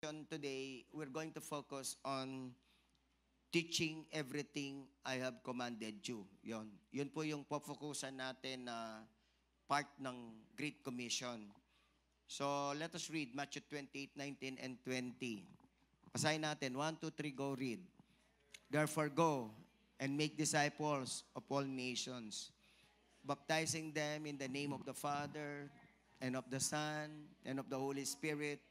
today, we're going to focus on teaching everything I have commanded you. Yun po yung pofokusan natin na part ng Great Commission. So, let us read Matthew 28:19 and 20. Basahin natin. 1, 2, 3, go read. Therefore, go and make disciples of all nations, baptizing them in the name of the Father, and of the Son, and of the Holy Spirit,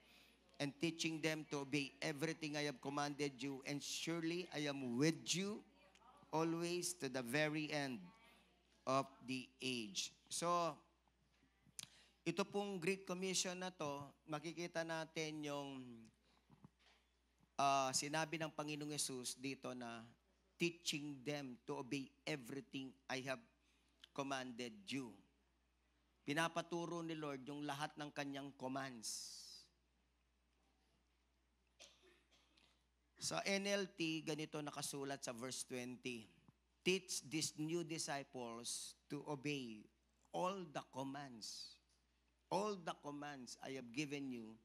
and teaching them to obey everything I have commanded you, and surely I am with you always to the very end of the age. So, ito pong Great Commission na to, makikita natin yung sinabi ng Panginoong Yesus dito na teaching them to obey everything I have commanded you. Pinapaturo ni Lord yung lahat ng kanyang commands. Sa NLT, ganito nakasulat sa verse 20. Teach these new disciples to obey all the commands. All the commands I have given you,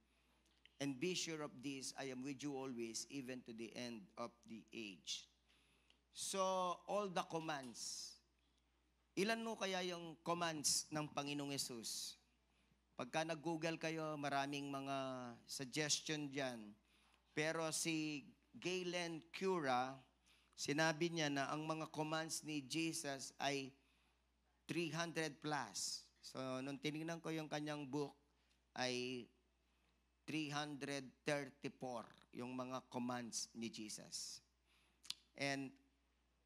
and be sure of this, I am with you always, even to the end of the age. So, all the commands. Ilan mo kaya yung commands ng Panginoong Yesus? Pagka nag-google kayo, maraming mga suggestion dyan. Pero si Galen Cura, sinabi niya na ang mga commands ni Jesus ay 300 plus. So, nung tinignan ko yung kanyang book, ay 334 yung mga commands ni Jesus. And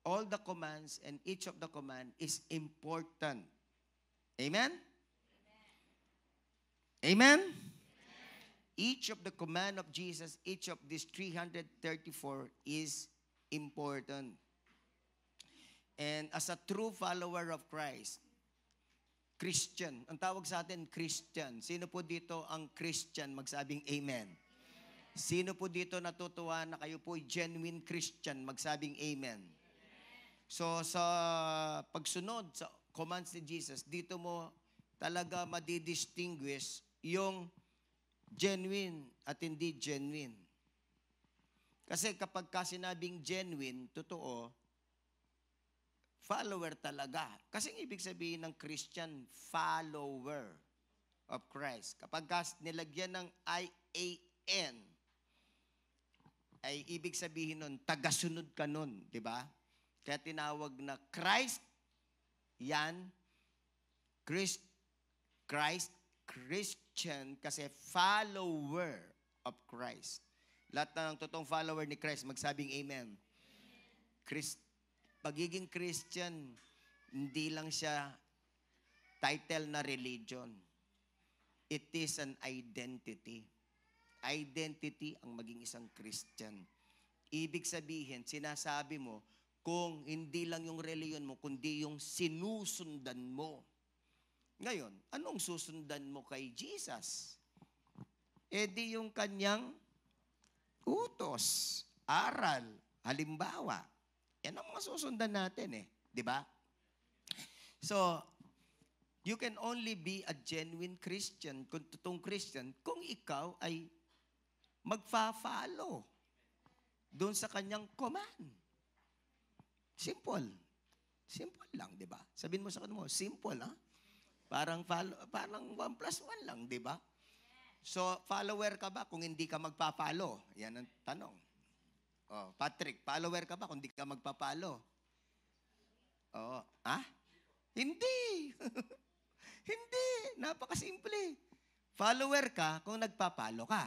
all the commands and each of the command is important. Amen? Amen? Each of the command of Jesus, each of these 334 is important. And as a true follower of Christ, Christian, ang tawag sa atin, Christian. Sino po dito ang Christian? Magsabing amen. Sino po dito natutuwa na kayo po genuine Christian? Magsabing amen. So sa pagsunod sa commands ni Jesus, dito mo talaga madidistinguish yung genuine at hindi genuine. Kasi kapag sinabing genuine, totoo, follower talaga. Kasi ibig sabihin ng Christian, follower of Christ. Kapag nilagyan ng IAN, ay ibig sabihin nun, tagasunod ka nun, di ba? Kaya tinawag na Christ, yan, Christian, kasi follower of Christ. Lahat ng totoong follower ni Christ, magsabing amen. Pagiging Christian, hindi lang siya title na religion. It is an identity. Identity ang maging isang Christian. Ibig sabihin, sinasabi mo, kung hindi lang yung reliyon mo, kundi yung sinusundan mo. Ngayon, anong susundan mo kay Jesus? E di yung kanyang utos, aral, halimbawa. Yan ang mga susundan natin di ba? So, you can only be a genuine Christian, kung totoong Christian, kung ikaw ay magfa-follow doon sa kanyang command. Simple. Simple lang, di ba? Sabihin mo sa kanila mo, simple, ha? Parang 1 plus 1 lang, di ba? So, follower ka ba kung hindi ka magpa-follow? Yan ang tanong. Oh, Patrick, follower ka ba kung hindi ka magpa-follow? Oh, Hindi. Hindi. Napakasimple. Follower ka kung nagpa-follow ka.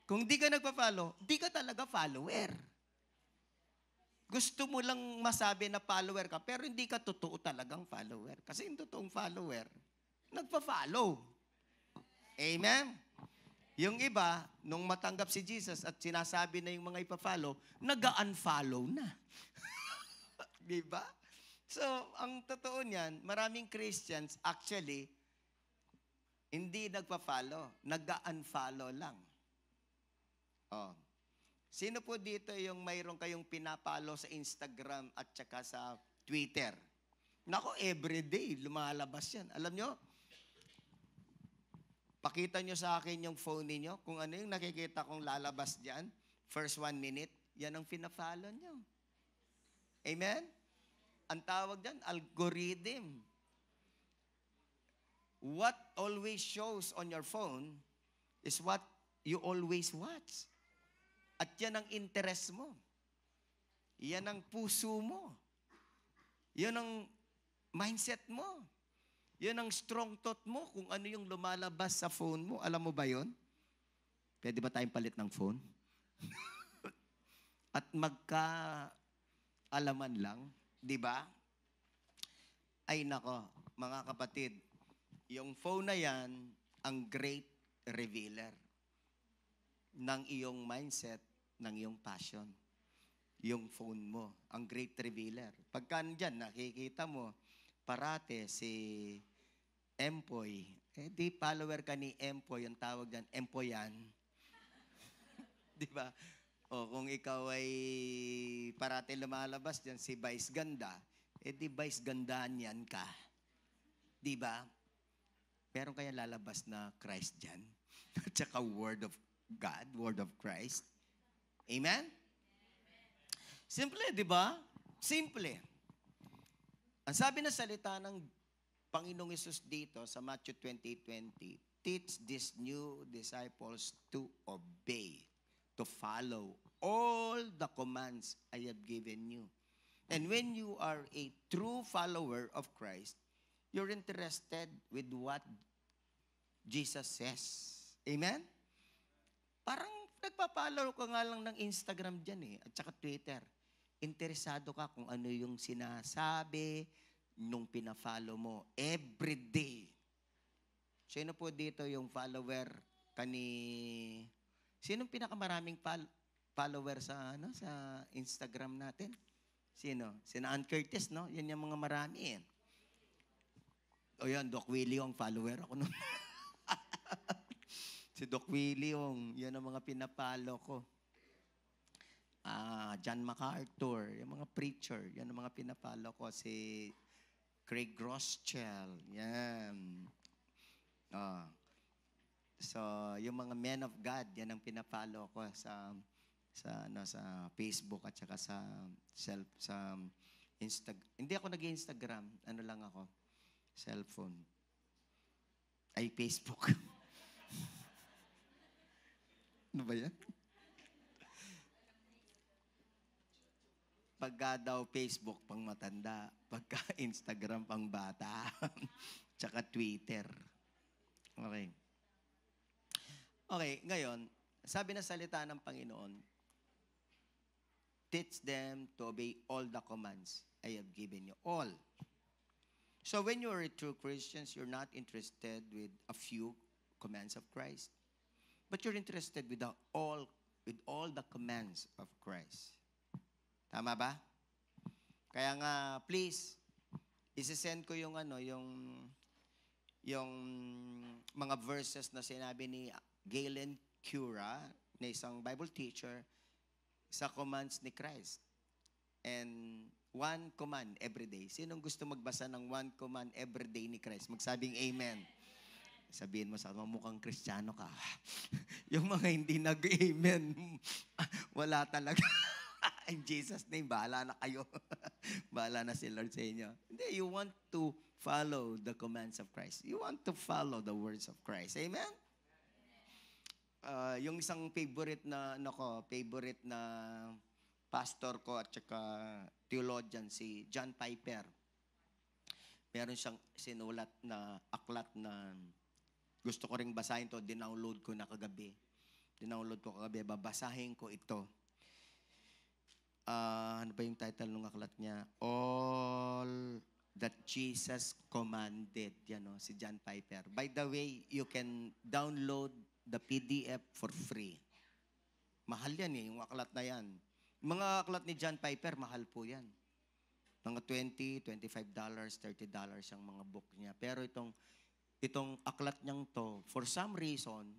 Kung di ka nagpa-follow, di ka talaga follower. Gusto mo lang masabi na follower ka, pero hindi ka totoo talagang follower. Kasi yung totoong follower, nagpa-follow. Amen? Yung iba, nung matanggap si Jesus at sinasabi na yung mga ipa-follow, nag-unfollow na. Diba? So, ang totoo niyan, maraming Christians actually, hindi nagpa-follow, nag-unfollow lang. Oh. Sino po dito yung mayroon kayong pinapalo sa Instagram at saka sa Twitter? Nako, everyday, lumalabas yan. Alam nyo, Pakita nyo sa akin yung phone niyo kung ano yung nakikita kong lalabas dyan. First 1 minute, yan ang pina-follow nyo. Amen? Ang tawag dyan, algorithm. What always shows on your phone is what you always watch. At yan ang interest mo. Yan ang puso mo. Yan ang mindset mo. Yan ang strong thought mo kung ano yung lumalabas sa phone mo. Alam mo ba yon? Pwede ba tayong palit ng phone? At magka-alaman lang, di ba? Ay nako, mga kapatid, yung phone na yan, ang great revealer ng iyong mindset, ng iyong passion. Yung phone mo, ang great revealer. Pagka nandyan, nakikita mo, parate si Empoy. Di follower ka ni Empoy, yung tawag dyan, Empoyan. Di ba? O kung ikaw ay parate lumalabas dyan, si Vice Ganda, di Vice Gandaan yan ka. Di ba? Meron kaya lalabas na Christ dyan? At saka Word of God, Word of Christ. Amen? Simple, di ba? Simple. Ang sabi na salita ng Panginoong Hesus dito sa Matthew 20:20, teach these new disciples to obey, to follow all the commands I have given you. And when you are a true follower of Christ, you're interested with what Jesus says. Amen? Parang nagpa-follow ka nga lang ng Instagram dyan at saka Twitter. Interesado ka kung ano yung sinasabi nung pina-follow mo every day. Sino po dito yung follower Sinong pinakamaraming follower sa Instagram natin? Sino? Sina Ann Curtis, no? Yan yung mga marami O yan, Doc Willie yung follower ako nun. Si Doc Willie yan ang mga pinapalo ko. John MacArthur, yung mga preacher, yan ang mga pinapalo ko. Si Craig Groeschel, yan. So, yung mga men of God, yan ang pinapalo ko sa Facebook at saka sa Instagram. Hindi ako nag-Instagram, ano lang ako, cellphone. Ay, Facebook. Ano ba yan? Pagka daw Facebook pang matanda, pagka Instagram pang bata, tsaka Twitter. Okay. Okay, ngayon, sabi na salita ng Panginoon, teach them to obey all the commands I have given you. All. So when you are a true Christian, you're not interested with a few commands of Christ, but you're interested with all the commands of Christ. Tama ba? Kaya nga, please, isi-send ko yung mga verses na sinabi ni Galen Cura, na isang Bible teacher, sa commands ni Christ. And one command every day. Sinong gusto magbasa ng one command every day ni Christ? Magsabing amen. Sabihin mo sa mukhang Kristiyano ka. Yung mga hindi nag-amen, wala talaga. In Jesus' name, bahala na kayo. Bahala na si Lord sa inyo. Hindi, you want to follow the commands of Christ. You want to follow the words of Christ. Amen? Yung isang favorite na pastor ko at saka theologian, si John Piper. Meron siyang sinulat na aklat na gusto ko ring basahin to, dinownload ko na kagabi. Babasahin ko ito. Ano ba yung title ng aklat niya? All that Jesus commanded. Yan si John Piper. By the way, you can download the PDF for free. Mahal yan yung aklat na yan. Mga aklat ni John Piper, mahal po yan. Mga $20, $25, $30 ang mga book niya. Pero itong aklat niyang to, for some reason,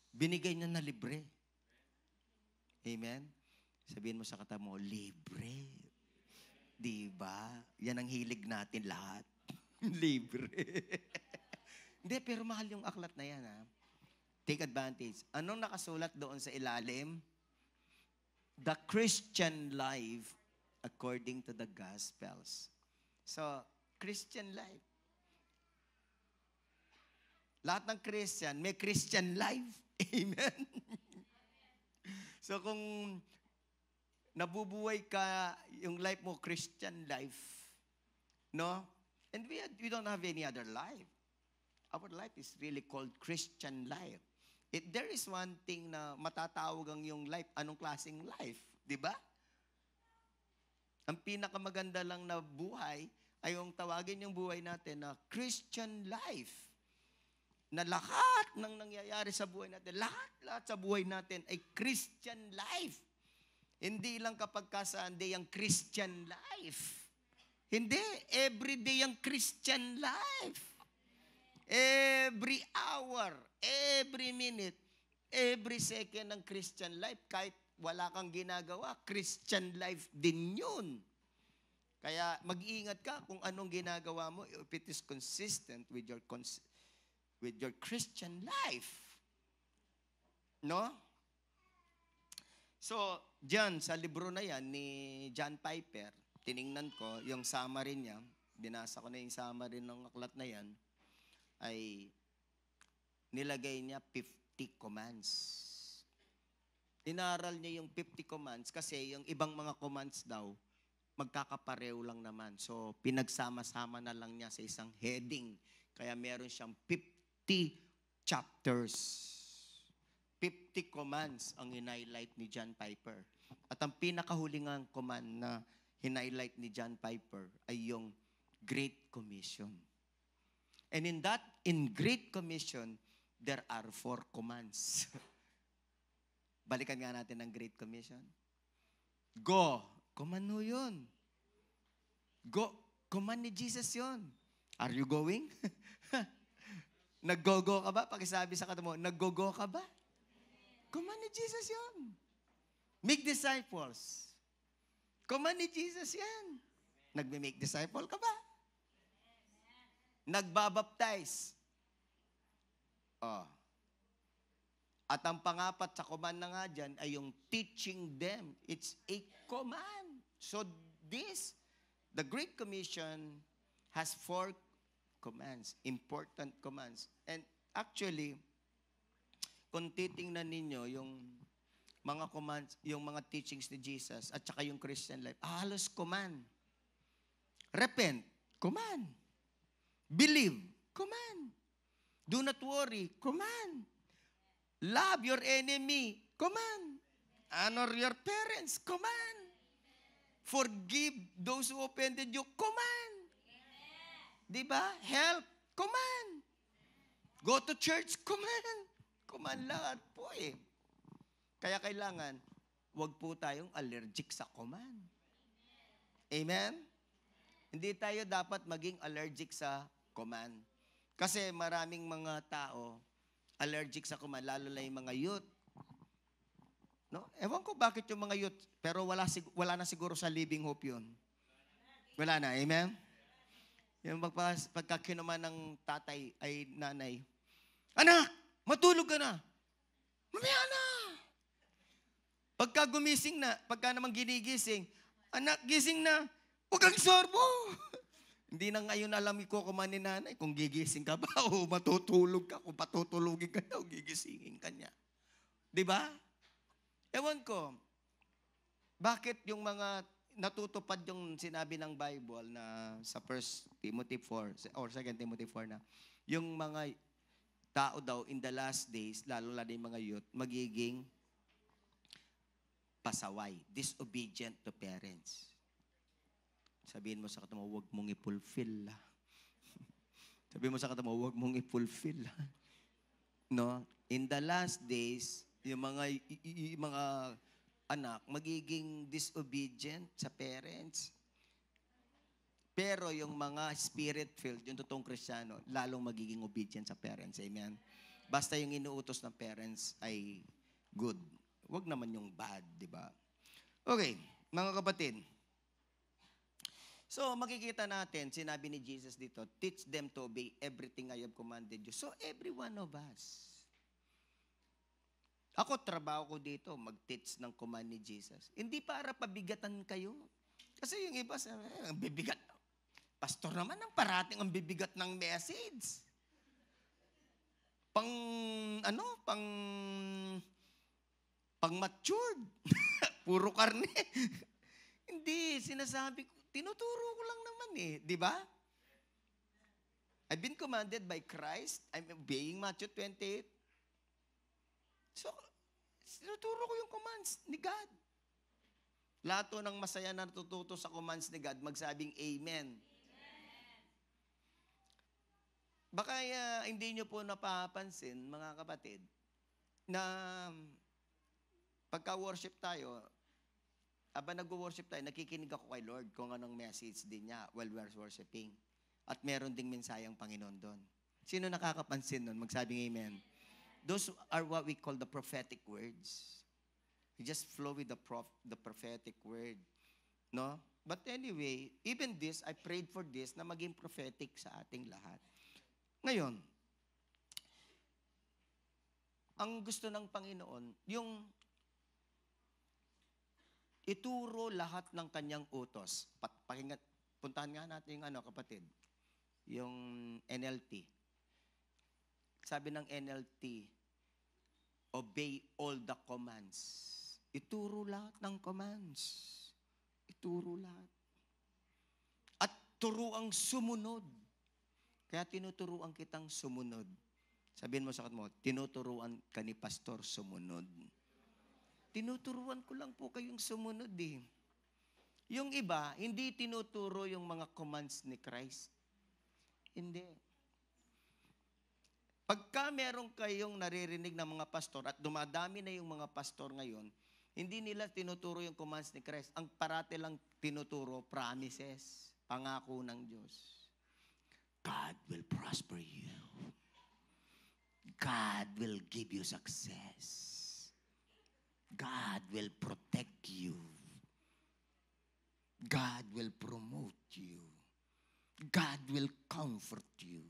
binigay niya na libre. Amen? Sabihin mo sa kata mo, libre. Diba? Yan ang hilig natin lahat. Libre. Hindi, pero mahal yung aklat na yan, ha? Take advantage. Anong nakasulat doon sa ilalim? The Christian life according to the Gospels. So, Christian life. Lahat ng Christian, may Christian life. Amen? So, kung nabubuhay ka, yung life mo, Christian life, no? And we don't have any other life. Our life is really called Christian life. There is one thing na matatawag ang yung life, anong klaseng life, di ba? Ang pinakamaganda lang na buhay ay yung tawagin yung buhay natin na Christian life. Na lahat ng nangyayari sa buhay natin, lahat sa buhay natin ay Christian life. Hindi lang kapag Sunday ang Christian life. Hindi, everyday ang Christian life. Every hour, every minute, every second ng Christian life, kahit wala kang ginagawa, Christian life din yun. Kaya mag-iingat ka kung anong ginagawa mo if it is consistent with your Christian life. No? So, diyan sa libro na yan ni John Piper, tiningnan ko yung summary niya, binasa ko na yung summary ng aklat na yan, ay nilagay niya 50 commands. Inaral niya yung 50 commands kasi yung ibang mga commands daw, magkakapareho lang naman. So, pinagsama-sama na lang niya sa isang heading. Kaya meron siyang 50 chapters. 50 commands ang hinighlight ni John Piper. At ang pinakahuling command na hinighlight ni John Piper ay yung Great Commission. And in Great Commission, there are 4 commands. Balikan nga natin ang Great Commission. Go. Command mo yun. Go. Command ni Jesus yun. Are you going? Nag-go-go ka ba? Pakisabi sa katabi mo, nag-go-go ka ba? Command ni Jesus yun. Make disciples. Command ni Jesus yan. Nagme-make disciple ka ba? Nagbabaptize. Oh. At ang pangapat sa command na nga dyan ay yung teaching them. It's a command. So the Great Commission has 4 commands, important commands. And actually, kung titingnan ninyo yung mga commands, yung mga teachings ni Jesus at saka yung Christian life, halos command. Repent, command. Believe, command. Do not worry, command. Love your enemy, command. Honor your parents, command. Forgive those who offended you, command. Diba? Help, command. Go to church, command. Command lahat po eh. Kaya kailangan, wag po tayong allergic sa command. Amen? Hindi tayo dapat maging allergic sa command. Kasi maraming mga tao allergic sa command, lalo na yung mga youth. No? Ewan ko bakit yung mga youth, pero wala na siguro sa Living Hope yun. Wala na, amen? Yung pagka kinuman ng tatay ay nanay, anak, matulog ka na. Mamaya na. Pagka gumising na, pagka naman ginigising, anak, gising na, huwag kang sorbo. Hindi na ngayon alam ko kuman ni nanay kung gigising ka ba o matutulog ka, kung patutulogin ka na o gigisingin ka niya. Diba? Ewan ko, bakit yung mga natutupad yung sinabi ng Bible na sa 1 Timothy 4 or 2 Timothy 4 na, yung mga tao daw in the last days, lalo na yung mga youth, magiging pasaway, disobedient to parents. Sabihin mo sa katabi mo, huwag mong i-fulfill. Sabihin mo sa katabi mo, huwag mong i-fulfill. No? In the last days, yung mga anak magiging disobedient sa parents. Pero yung mga spirit-filled, yung totoong Kristiyano, lalong magiging obedient sa parents. Amen? Basta yung inuutos ng parents ay good. Huwag naman yung bad, di ba? Okay, mga kapatid. So, makikita natin, sinabi ni Jesus dito, teach them to obey everything I have commanded you. So, every one of us. Ako, trabaho ko dito, mag-teach ng command ni Jesus. Hindi para pabigatan kayo. Kasi yung iba, ang bibigat. Pastor naman, ang parating ang bibigat ng message. Pang matured. Puro karne. Hindi, sinasabi ko, tinuturo ko lang naman eh. Di ba? I've been commanded by Christ. I'm obeying Matthew 28. So, tinuturo ko yung commands ni God. Lahat ng masaya na natututo sa commands ni God, magsabing Amen. Baka hindi nyo po napapansin, mga kapatid, na pagka-worship tayo, habang nag-worship tayo, nakikinig ako kay Lord kung anong message din niya while we're worshiping. At meron ding mensayang Panginoon doon. Sino nakakapansin nun? Magsabing Amen. Those are what we call the prophetic words. We just flow with the prophetic word. No? But anyway, even this, I prayed for this na maging prophetic sa ating lahat. Ngayon, ang gusto ng Panginoon, yung ituro lahat ng kanyang utos. Puntahan nga natin yung kapatid, yung NLT. Sabi ng NLT, obey all the commands. Ituro lahat ng commands. Ituro lahat. At turuang sumunod. Kaya tinuturuan kitang sumunod. Sabihin mo sa kat mo, tinuturuan ka ni Pastor sumunod. Tinuturuan ko lang po kayong sumunod eh. Yung iba, hindi tinuturo yung mga commands ni Christ. Hindi. Pagka meron kayong naririnig ng mga pastor at dumadami na yung mga pastor ngayon, hindi nila tinuturo yung commands ni Christ. Ang parate lang tinuturo, promises, pangako ng Diyos. God will prosper you. God will give you success. God will protect you. God will promote you. God will comfort you.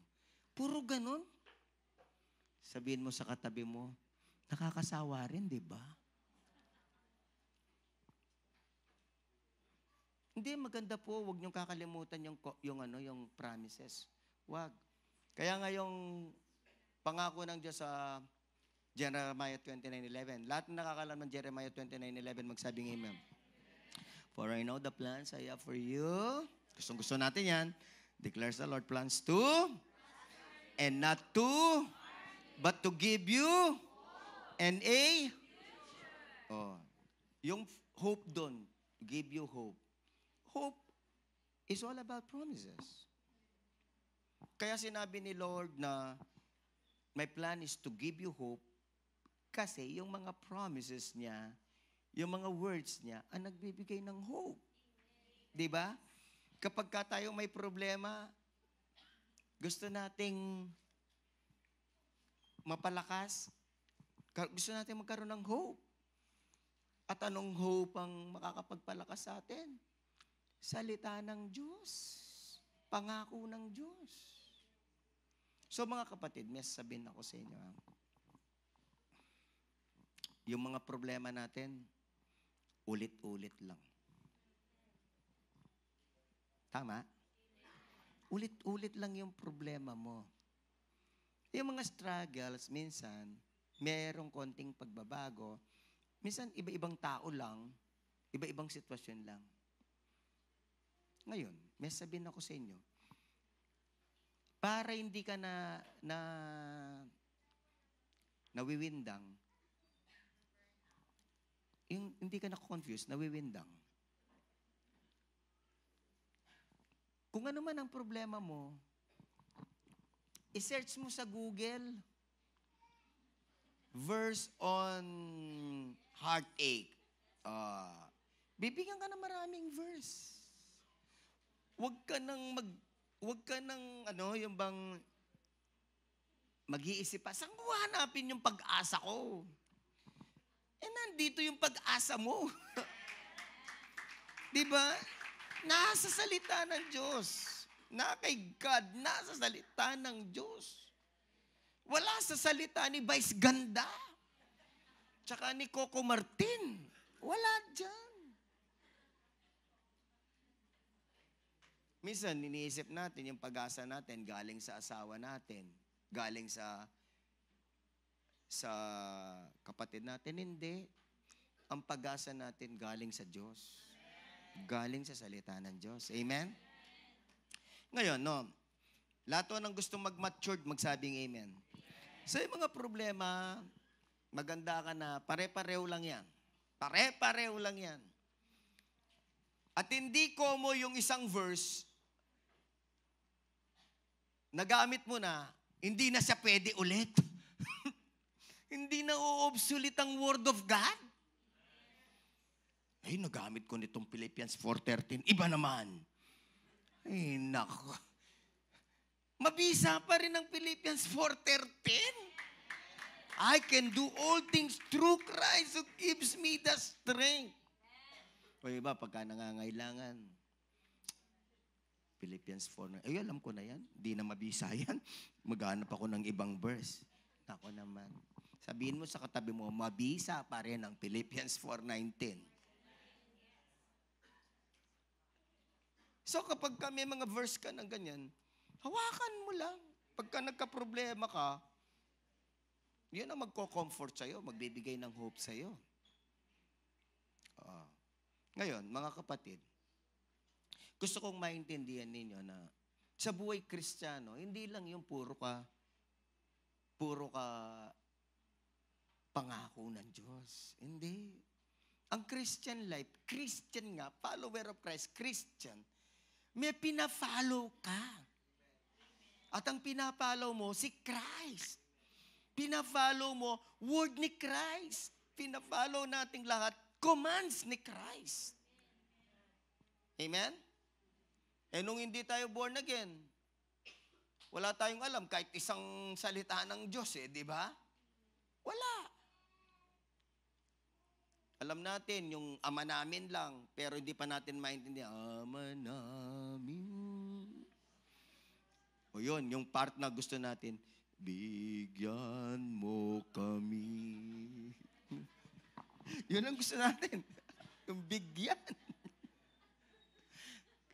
Puro ganun. Sabihin mo sa katabi mo, nakakasawa rin, di ba? Hindi, maganda po. Huwag niyong kakalimutan yung promises. Huwag. Kaya nga yung pangako ng Diyos sa Jeremiah 29:11. Lahat na nakakalam ng Jeremiah 29:11, magsabing Amen. For I know the plans I have for you. Gustong-gusto natin yan. Declares the Lord, plans to and not to, but to give you yung hope doon, give you hope. Hope is all about promises. Kaya sinabi ni Lord na my plan is to give you hope kasi yung mga promises niya, yung mga words niya, ang nagbibigay ng hope. Diba? Kapag tayo may problema, gusto nating mapalakas, gusto natin magkaroon ng hope. At anong hope ang makakapagpalakas sa atin? Salita ng Diyos. Pangako ng Diyos. So mga kapatid, may sabihin ako sa inyo. Yung mga problema natin, ulit-ulit lang. Tama? Ulit-ulit lang yung problema mo. Yung mga struggles, minsan, merong konting pagbabago. Minsan, iba-ibang tao lang, iba-ibang sitwasyon lang. Ngayon, may sabihin ako sa inyo, para hindi ka nawiwindang, hindi ka na-confuse, nawiwindang. Kung ano man ang problema mo, i-search mo sa Google, verse on heartache. Bibigyan ka ng maraming verse. Huwag ka nang yung bang mag-iisip pa, saan ko hanapin yung pag-asa ko? Nandito yung pag-asa mo. Diba? Nasa salita ng Diyos. Na kay God, nasa salita ng Diyos. Wala sa salita ni Vice Ganda. Tsaka ni Coco Martin. Wala dyan. Minsan, iniisip natin yung pag-asa natin galing sa asawa natin, galing sa kapatid natin. Hindi. Ang pag-asa natin galing sa Diyos. Galing sa salita ng Diyos. Amen? Ngayon, no, lahat ng gustong mag-matured, magsabing amen. So, yung mga problema, maganda ka na, pare-pareho lang yan. Pare-pareho lang yan. At hindi ko mo yung isang verse, nagamit mo na, hindi na siya pwede ulit. Hindi na o-obsolete ang Word of God. Ay, nagamit ko nitong Philippians 4:13. Iba naman. Ay, nako. Mabisa pa rin ang Philippians 4:13. I can do all things through Christ who gives me the strength. O iba, pagka nangangailangan, Philippians 4. Ay, alam ko na yan. Di na mabisa yan. Maghanap ako ng ibang verse. Ako naman. Sabihin mo sa katabi mo, mabisa pa rin ang Philippians 4:19. So kapag may mga verse ka ng ganyan, hawakan mo lang. Pagka nagka-problema ka, yun ang magko-comfort sa'yo, magbibigay ng hope sa'yo. Ngayon, mga kapatid, gusto kong maintindihan ninyo na sa buhay Kristiyano, hindi lang yung puro ka pangako ng Diyos. Hindi. Ang Christian life, Christian nga, follower of Christ, Christian, may pina-follow ka. At ang pina-follow mo, si Christ. Pina-follow mo, word ni Christ. Pina-follow nating lahat, commands ni Christ. Amen? Eh nung hindi tayo born again, wala tayong alam kahit isang salita ng Diyos di ba? Wala. Alam natin yung ama namin lang, pero hindi pa natin maintindihan, ama namin. O yun, yung part na gusto natin, bigyan mo kami. Yun ang gusto natin. Yung bigyan.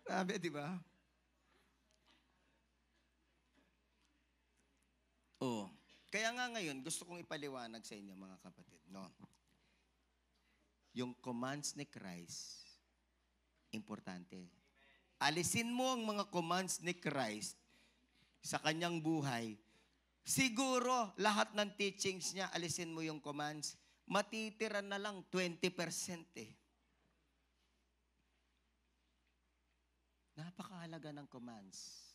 Grabe, di ba? Kaya nga ngayon, gusto kong ipaliwanag sa inyo, mga kapatid, no? Yung commands ni Christ, importante. Alisin mo ang mga commands ni Christ sa kanyang buhay. Siguro, lahat ng teachings niya, alisin mo yung commands, matitira na lang 20% Napakahalaga ng commands.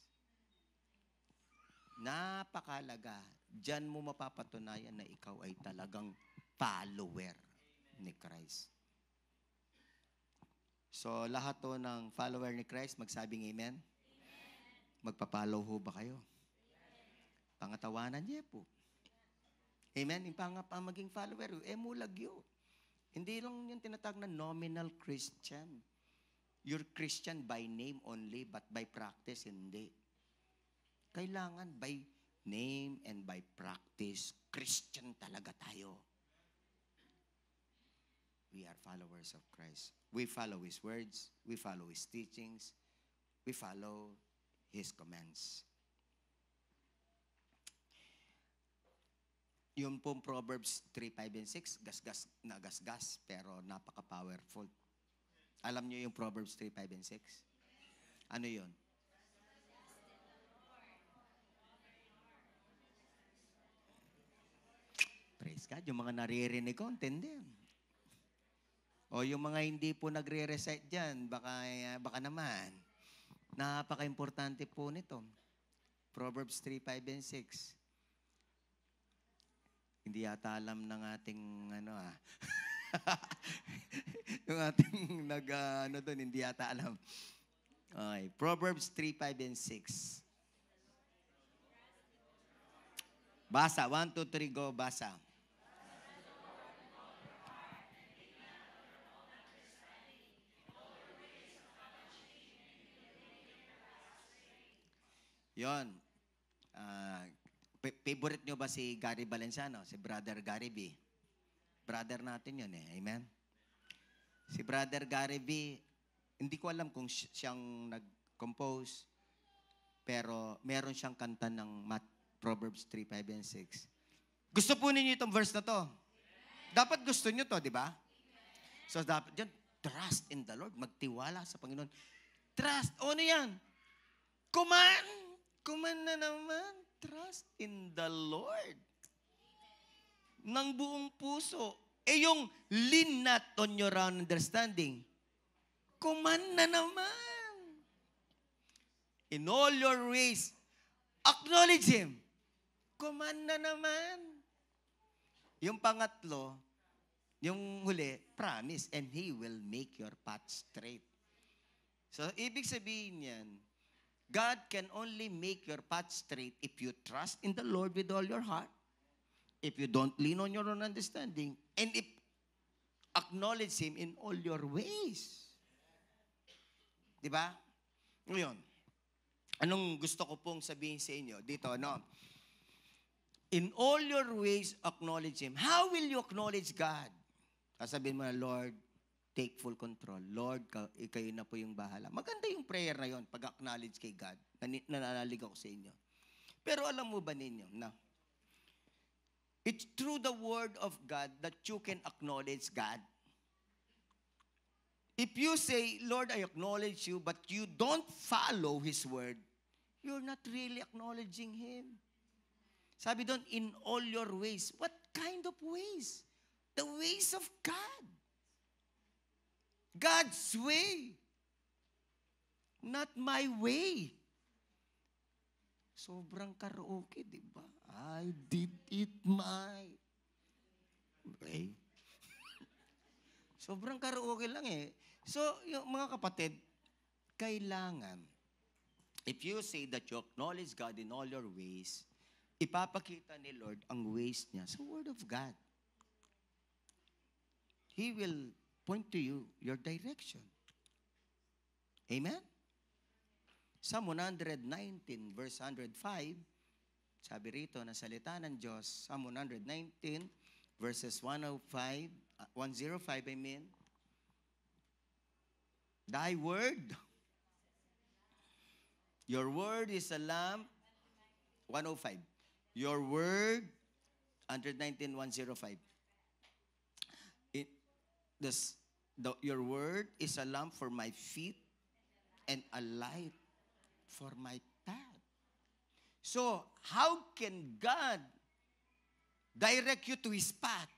Napakahalaga. Diyan mo mapapatunayan na ikaw ay talagang follower ni Christ. So, lahat to ng follower ni Christ, magsabing amen? Magpa-follow ho ba kayo? Pangatawanan niya po. Amen? Yung maging follower, mulag yun. Hindi lang yung tinatag na nominal Christian. You're Christian by name only, but by practice, hindi. Kailangan by name and by practice, Christian talaga tayo. We are followers of Christ. We follow His words. We follow His teachings. We follow His commands. Yung pong Proverbs 3, 5, and 6, gasgas na gasgas, pero napaka-powerful. Alam niyo yung Proverbs 3, 5, and 6? Ano yun? Praise God. Yung mga naririnig ko, intindi. O yung mga hindi po nagre-recite dyan, baka naman. Napaka-importante po nito. Proverbs 3, 5, and 6. Hindi yata alam ng ating, yung ating hindi yata alam. Okay. Proverbs 3, 5, and 6. Basa. 1, 2, 3, go. Basa. Yon. Ah, favorite nyo ba si Gary Valenciano? Si Brother Gary B? Brother natin yun eh. Amen? Si Brother Gary B, hindi ko alam kung siyang nag-compose, pero meron siyang kanta ng Proverbs 3, 5, and 6. Gusto po ninyo itong verse na to? Dapat gusto nyo to, di ba? So dapat dyan, trust in the Lord. Magtiwala sa Panginoon. Trust. O ano yan? Command. Command na naman. Trust in the Lord. Ng buong puso. Eh yung lean not on your own understanding. Command na naman. In all your ways, acknowledge Him. Command na naman. Yung pangatlo, yung huli, promise, and He will make your path straight. So, ibig sabihin yan, God can only make your path straight if you trust in the Lord with all your heart, if you don't lean on your own understanding, and if acknowledge Him in all your ways. Diba? Ngayon, anong gusto ko pong sabihin sa inyo dito, no? In all your ways, acknowledge Him. How will you acknowledge God? Sasabihin mo na, Lord, take full control. Lord, kayo na po yung bahala. Maganda yung prayer na yon, pag-acknowledge kay God. Nananalig ako sa inyo. Pero alam mo ba ninyo na it's through the Word of God that you can acknowledge God. If you say, Lord, I acknowledge you, but you don't follow His Word, you're not really acknowledging Him. Sabi doon, in all your ways. What kind of ways? The ways of God. God's way. Not my way. Sobrang karaoke, di ba? I did it my way. Sobrang karaoke lang eh. So, yung mga kapatid, kailangan, if you say that you acknowledge God in all your ways, ipapakita ni Lord ang ways niya sa Word of God. He will point to you your direction. Amen? Psalm 119, verse 105, sabi rito na salita ng Diyos, Psalm 119, verses 105, I mean, Thy word, your word is a lamp, 105. Your word, 119, 105. Your word is a lamp for my feet and a light for my path. So, how can God direct you to His path?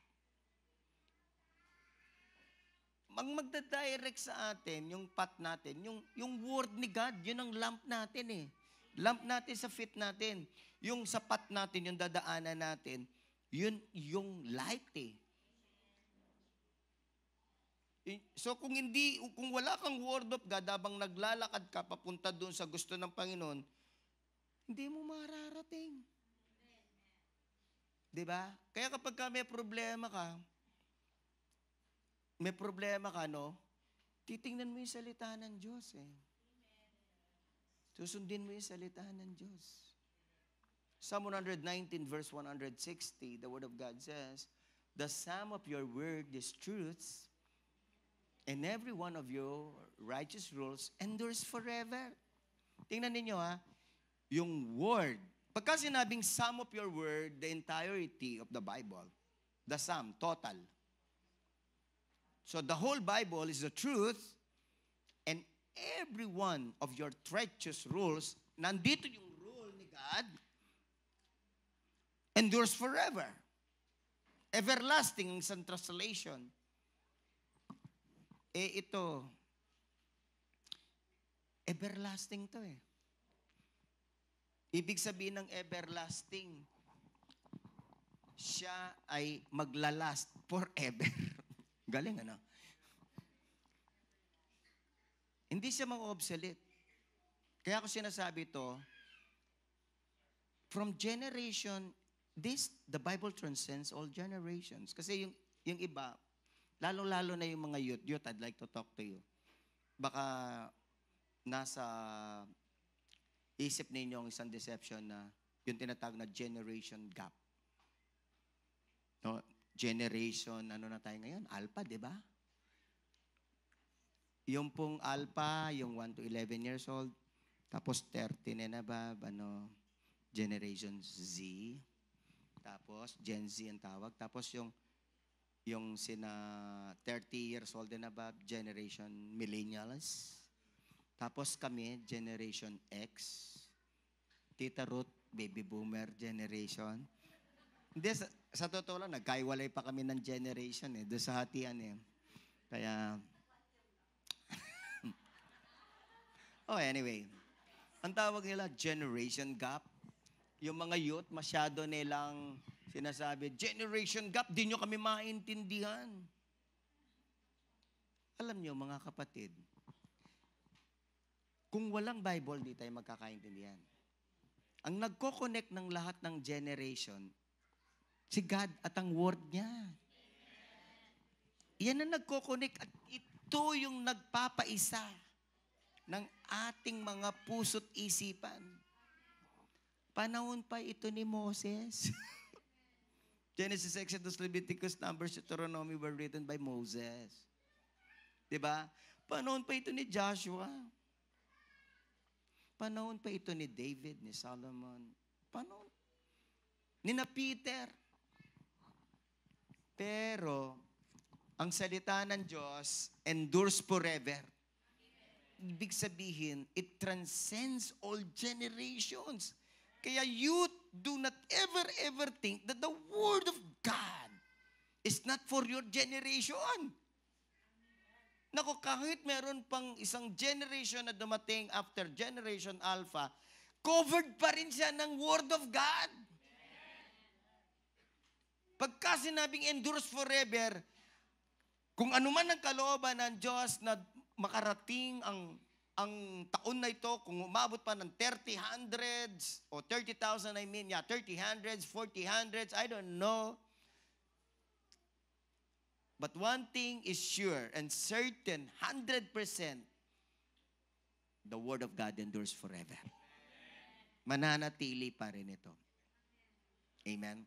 Magdadirect sa atin, yung path natin, yung word ni God, yun ang lamp natin eh. Lamp natin sa feet natin. Yung sapat natin, yung dadaanan natin, yun yung light eh. So kung wala kang word of God, habang naglalakad ka papunta doon sa gusto ng Panginoon, hindi mo mararating. Diba? Kaya kapag may problema ka, no? Titingnan mo yung salita ng Diyos eh. Susundin mo yung salita ng Diyos. Psalm 119, verse 160, the Word of God says, the sum of your word is truth, and every one of your righteous rules endures forever. Tingnan ninyo yung word. Pagka sinabing sum of your word, the entirety of the Bible, the sum, total. So the whole Bible is the truth, and every one of your righteous rules, nandito yung rule ni God, endures forever. Everlasting sa translation. Ito, everlasting to eh. Ibig sabihin ng everlasting, siya ay maglalast forever. Galing ano? Hindi siya mag-obsolete. Kaya ako sinasabi ito, from generation, the Bible transcends all generations. Kasi yung iba, lalo-lalo na yung mga youth, I'd like to talk to you. Baka nasa isip ninyo ang isang deception na yung tinatawag na generation gap. No? Generation, ano na tayo ngayon? Alpha, di ba? Yung pong alpha, yung 1 to 11 years old, tapos 13 and above, Generation Z. Tapos, Gen Z ang tawag. Tapos yung sina 30 years old and above, Generation Millennials. Tapos kami, Generation X. Tita Ruth, Baby Boomer Generation. Hindi, sa totoo lang, nagkaiwalay pa kami ng generation doon sa hatian Kaya, anyway. Ang tawag nila, generation gap. Yung mga youth, masyado nilang sinasabi, generation gap, di nyo kami maintindihan. Alam nyo, mga kapatid, kung walang Bible, di tayo magkakaintindihan. Ang nagko-connect ng lahat ng generation, si God at ang Word niya. Yan ang nagko-connect at ito yung nagpapaisa ng ating mga puso't isipan. Panahon pa ito ni Moses. Genesis, Exodus, Leviticus, Numbers, Deuteronomy were written by Moses. Diba? Panahon pa ito ni Joshua. Panahon pa ito ni David, ni Solomon. Panahon. Ni na Peter. Pero, ang salita ng Diyos endures forever. Ibig sabihin, it transcends all generations. Kaya you do not ever think that the Word of God is not for your generation. Naku, kahit meron pang isang generation na dumating after Generation Alpha, covered pa rin siya ng Word of God. Pagka sinabing endures forever, kung ano man ang kalooban ng Diyos na makarating ang taon na ito, kung umabot pa ng 30 hundreds o 30,000, 30 hundreds, 40 hundreds, I don't know. But one thing is sure and certain, 100%, the Word of God endures forever. Mananatili pa rin ito. Amen?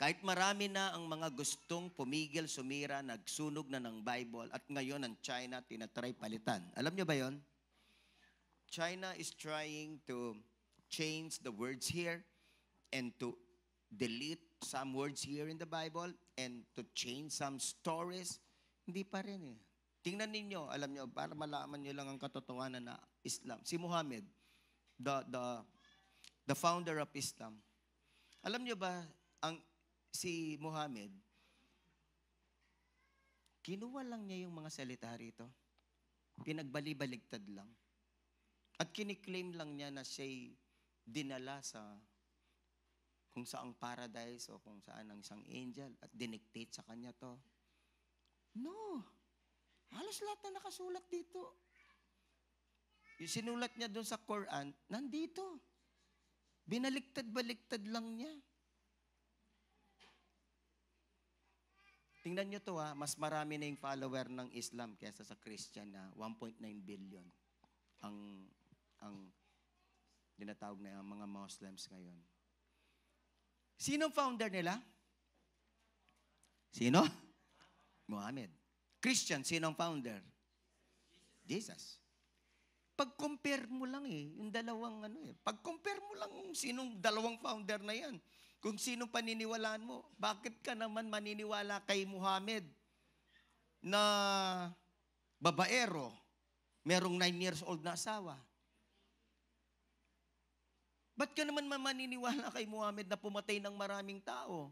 Kahit marami na ang mga gustong pumigil, sumira, nagsunog na ng Bible, at ngayon ang China tinatry palitan. Alam niyo ba yon? China is trying to change the words here and to delete some words here in the Bible and to change some stories. Hindi pa rin Tingnan ninyo, alam niyo, para malaman niyo lang ang katotohanan na Islam. Si Muhammad, the founder of Islam. Alam niyo ba, si Muhammad, kinuha lang niya yung mga salita rito. Pinagbali-baligtad lang. At kiniklaim lang niya na siya'y dinala sa kung saang paradise o kung saan ang isang angel at dinictate sa kanya to. No. Halos lahat na nakasulat dito. Yung sinulat niya doon sa Quran, nandito. Binaliktad-baliktad lang niya. Tingnan nyo to mas marami na yung follower ng Islam kaysa sa Christian na 1.9 billion ang dinatawag na mga Muslims ngayon. Sinong founder nila? Sino? Muhammad. Christian, sinong founder? Jesus. Pag-compare mo lang yung dalawang pag-compare mo lang sinong dalawang founder na yan. Kung sino paniniwalaan mo, bakit ka naman maniniwala kay Muhammad na babaero, merong 9 years old na asawa? Ba't ka naman maniniwala kay Muhammad na pumatay ng maraming tao?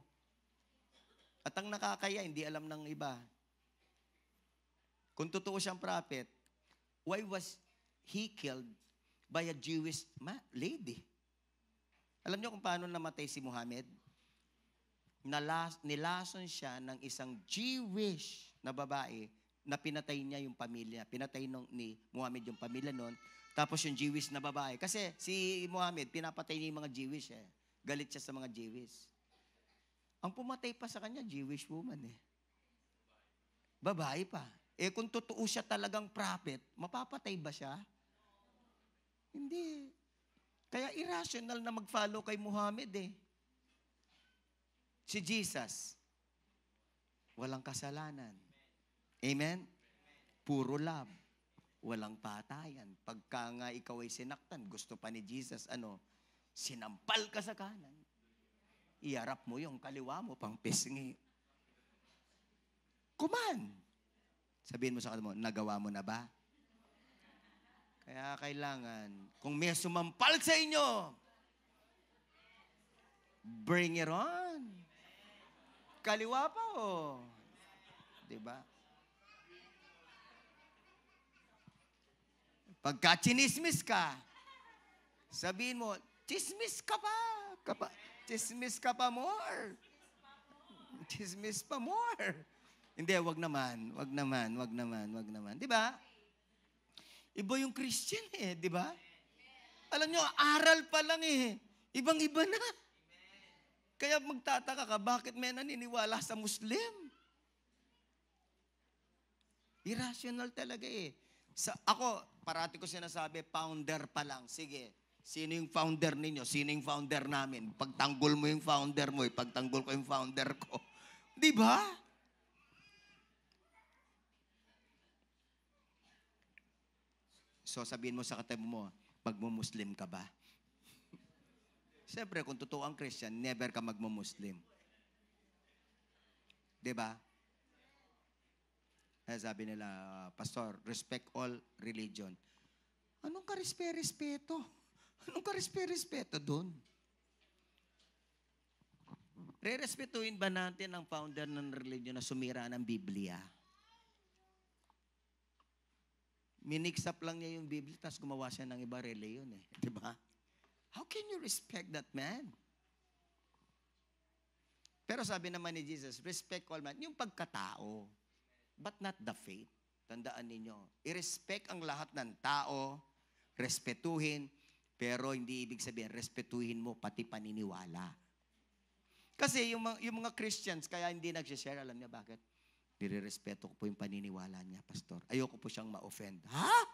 At ang nakakaya, hindi alam ng iba. Kung totoo siyang prophet, why was he killed by a Jewish lady? Alam niyo kung paano namatay si Muhammad? Nilason siya ng isang Jewish na babae na pinatay niya yung pamilya. Pinatay ni Muhammad yung pamilya noon. Tapos yung Jewish na babae. Kasi si Muhammad, pinapatay niya yung mga Jewish Galit siya sa mga Jewish. Ang pumatay pa sa kanya, Jewish woman Babae pa. Kung totoo siya talagang prophet, mapapatay ba siya? Hindi. Kaya irrational na mag-follow kay Muhammad eh. Si Jesus, walang kasalanan. Amen? Puro love. Walang patayan. Pagka nga ikaw ay sinaktan, gusto pa ni Jesus, sinampal ka sa kanan. Iharap mo yung kaliwa mo, pang pisngi. Kuman! Sabihin mo sa kanila mo, nagawa mo na ba? Kaya kailangan, kung may sumampal sa inyo, bring it on. Kaliwa pa oh. Diba? Pagka chinismis ka, sabihin mo, chismis ka pa. Chismis ka pa more. Chismis pa more. Hindi, wag naman. Di ba? Iba yung Christian eh, di ba? Alam nyo, aral pa lang eh. Ibang-iba na. Kaya magtataka ka, bakit may naniniwala sa Muslim? Irrational talaga eh. Ako, parati ko sinasabi, founder pa lang. Sige, sino yung founder ninyo? Sino yung founder namin? Pagtanggol mo yung founder mo, pagtanggol ko yung founder ko. Di ba? So sabihin mo sa katabi mo, magmo-Muslim ka ba? Siyempre, kung totoo ang Christian, never ka magmo-Muslim. Di ba? Sabi nila, Pastor, respect all religion. Anong ka-respeto? Anong ka-respeto doon? Re-respetuhin ba natin ang founder ng religion na sumira ng Biblia? Minix up lang niya yung Biblia, tapos gumawa siya ng iba reliyon eh. Di ba? How can you respect that man? Pero sabi naman ni Jesus, respect all man, yung pagkatao, but not the faith. Tandaan ninyo, i-respect ang lahat ng tao, respetuhin, pero hindi ibig sabihin, respetuhin mo pati paniniwala. Kasi yung mga Christians, kaya hindi nag-share, alam niya bakit? Nire-respeto ko po yung paniniwala niya, Pastor. Ayoko po siyang ma-offend. Ha?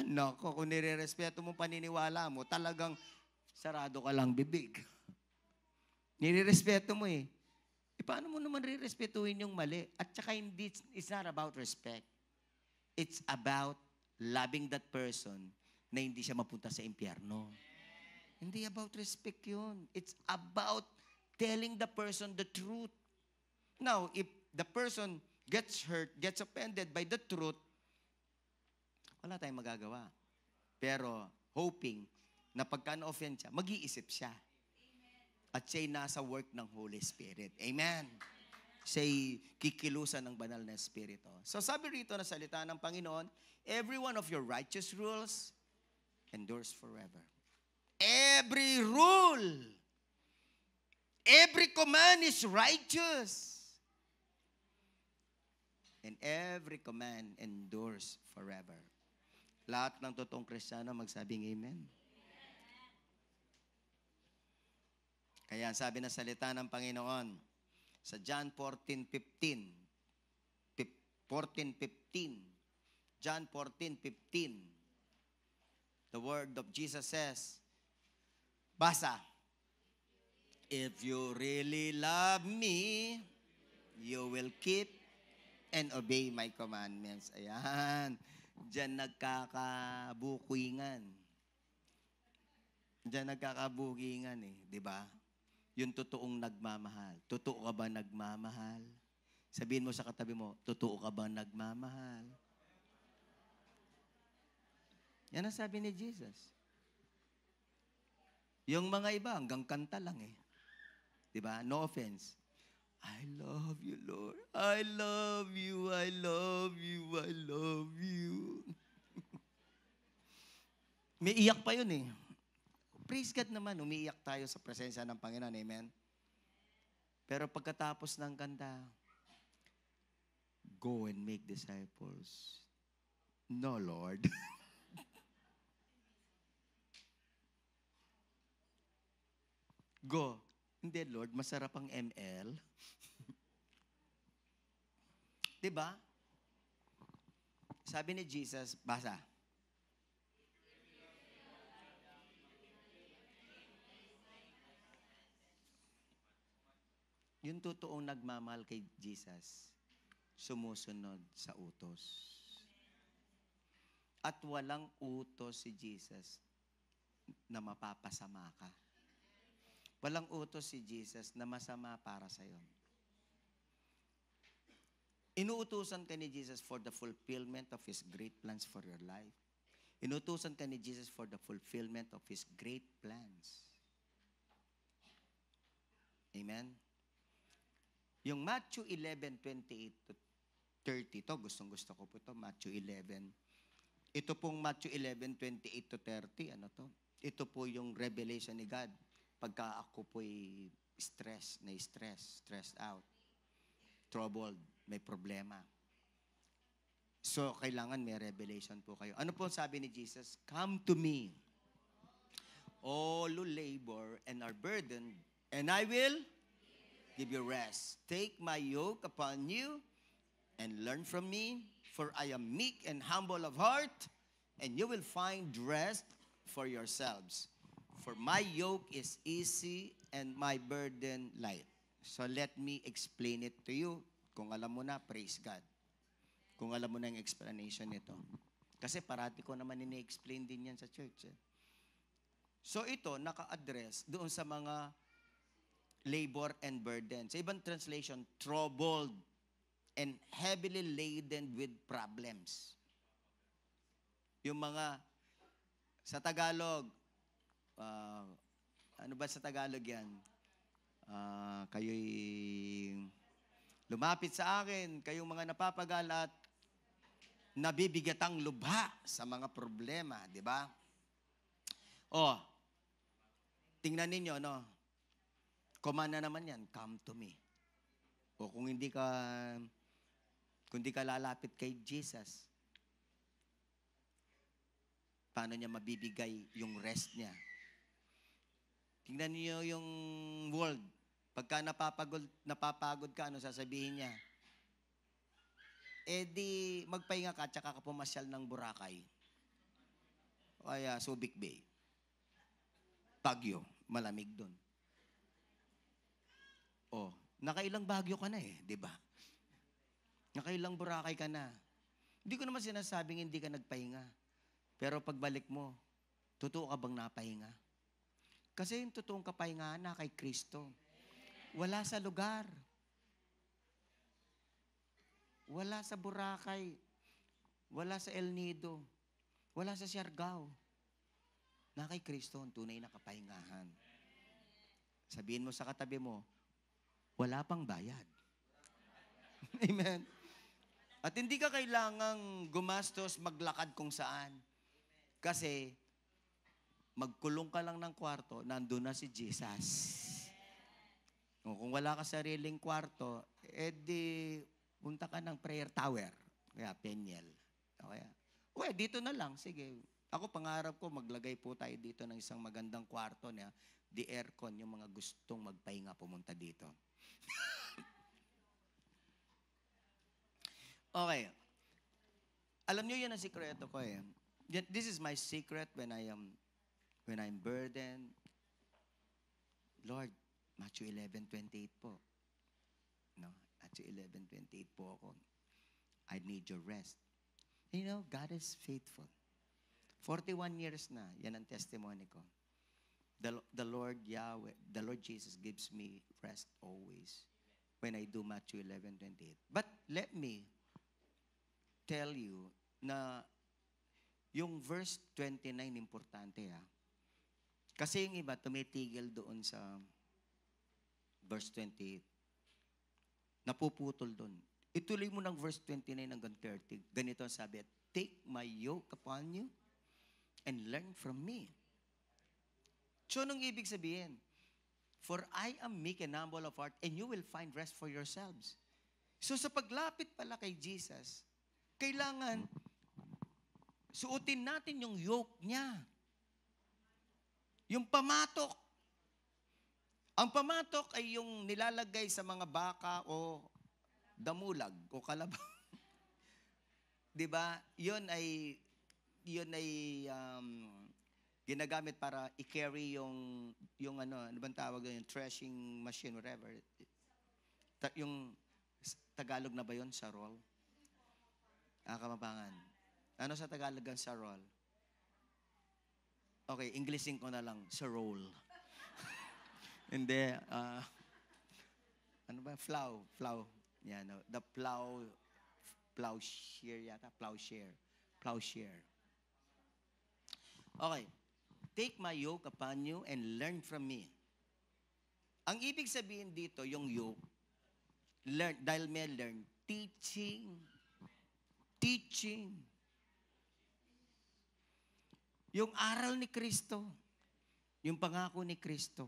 Nako, kung nire-respeto mo paniniwala mo, talagang sarado ka lang bibig. Nire-respeto mo eh. Paano mo naman re-respetuhin yung mali? At saka it's not about respect. It's about loving that person na hindi siya mapunta sa impyerno. Hindi about respect yun. It's about telling the person the truth. Now, if the person gets hurt, gets offended by the truth, wala tayong magagawa. Pero hoping na pagka na-offend siya, mag-iisip siya. At siya'y nasa work ng Holy Spirit. Amen. Siya'y kikilusan ng banal na Espiritu. So sabi rito na salita ng Panginoon, every one of your righteous rules endures forever. Every rule, every command is righteous. And every command endures forever. Lahat ng totoong Kristiyano magsabing amen. Kaya sabi na salita ng Panginoon sa John 14:15. John 14:15. The word of Jesus says, basa, if you really love me, you will keep and obey my commandments. Ayan. Diyan nagkakabukingan. Eh. Di ba? Yung totoong nagmamahal. Totoo ka ba nagmamahal? Sabihin mo sa katabi mo, totoo ka ba nagmamahal? Yan ang sabi ni Jesus. Yung mga iba, hanggang kanta lang eh. Diba? No offense. I love you, Lord. I love you, I love you, I love you. May iyak pa yun eh. Praise God naman, umiiyak tayo sa presensya ng Panginoon. Amen? Pero pagkatapos ng kanta, go and make disciples. No, Lord. Go. Hindi, Lord, masarap ang ML. Diba? Sabi ni Jesus, basa. yung totoong nagmamahal kay Jesus, sumusunod sa utos. At walang utos si Jesus na mapapasama ka. Walang utos si Jesus na masama para sa'yo. Inuutusan ka ni Jesus for the fulfillment of His great plans for your life. Inuutusan ka ni Jesus for the fulfillment of His great plans. Amen? Yung Matthew 11:28 to 30, to gustong-gusto ko po ito, Matthew 11. Ito pong Matthew 11:28 to 30, ano to? Ito po yung revelation ni God. Pagka ako po'y stressed out, troubled, may problema. So, kailangan may revelation po kayo. Ano po sabi ni Jesus? Come to me, all who labor and are burdened, and I will give you rest. Take my yoke upon you and learn from me, for I am meek and humble of heart, and you will find rest for yourselves. For my yoke is easy and my burden light. So let me explain it to you. Kung alam mo na, praise God. Kung alam mo na yung explanation nito. Kasi parati ko naman ini-explain din yan sa church. So ito, naka-address doon sa mga labor and burden. Sa ibang translation, troubled and heavily laden with problems. Yung mga, sa Tagalog, ano ba sa Tagalog yan? Kayo'y lumapit sa akin, kayong mga napapagalat, nabibigatang lubha sa mga problema, di ba? Oh, tingnan ninyo, no? Command na naman yan, come to me. O kung hindi ka lalapit kay Jesus, paano niya mabibigay yung rest niya? Tingnan niyo yung world. Pagka napapagod ka, ano sasabihin niya? Di magpahinga ka, tsaka ka pumasyal ng Boracay. O kaya Subic Bay. Baguio, malamig doon. O, nakailang Baguio ka na di ba? Nakailang Boracay ka na. Hindi ko naman sinasabing hindi ka nagpahinga. Pero pagbalik mo, totoo ka bang napahinga? Kasi yung totoong kapahingaan na kay Kristo. Wala sa lugar. Wala sa Boracay. Wala sa El Nido. Wala sa Siargao. Na kay Kristo ang tunay na kapahingahan. Sabihin mo sa katabi mo, wala pang bayad. Amen. At hindi ka kailangang gumastos, maglakad kung saan. Kasi, magkulong ka lang ng kwarto, nandun na si Jesus. O kung wala ka sariling kwarto, di punta ka ng prayer tower. Kaya Peñel. Okay, dito na lang. Sige. Ako, pangarap ko, maglagay po tayo dito ng isang magandang kwarto na the aircon, yung mga gustong magpahinga pumunta dito. Okay. Alam niyo yan ang sikreto ko This is my secret when I'm burdened. Lord, Matthew 11:28 po. No, Matthew 11:28 po ako. I need your rest. You know, God is faithful. 41 years na, yan ang testimony ko. The Lord Yahweh, the Lord Jesus gives me rest always when I do Matthew 11:28. But let me tell you na yung verse 29 importante Kasi yung iba tumitigil doon sa verse 28. Napuputol doon. Ituloy mo ng verse 29 hanggang 30. Ganito ang sabi, take my yoke upon you and learn from me. So, anong ibig sabihin? For I am meek and humble of heart, and you will find rest for yourselves. So, sa paglapit pala kay Jesus, kailangan suotin natin yung yoke niya. Yung pamatok. Ang pamatok ay yung nilalagay sa mga baka o damulag o kalabaw. 'Di ba? Yun ay ginagamit para i-carry yung ano bang tawag doon, yung threshing machine, whatever. Yung Tagalog na ba yun, sarol? Kamabangan. Ano sa Tagalog ang sarol? Okay, Englishin ko na lang, sarol. Hindi, ano ba? Plow. Yan, no? The plowshare yata, plowshare. Okay. Take my yoke upon you and learn from me. Ang ibig sabihin dito, yung yoke, learn, dahil may learn, teaching. Yung aral ni Kristo, yung pangako ni Kristo.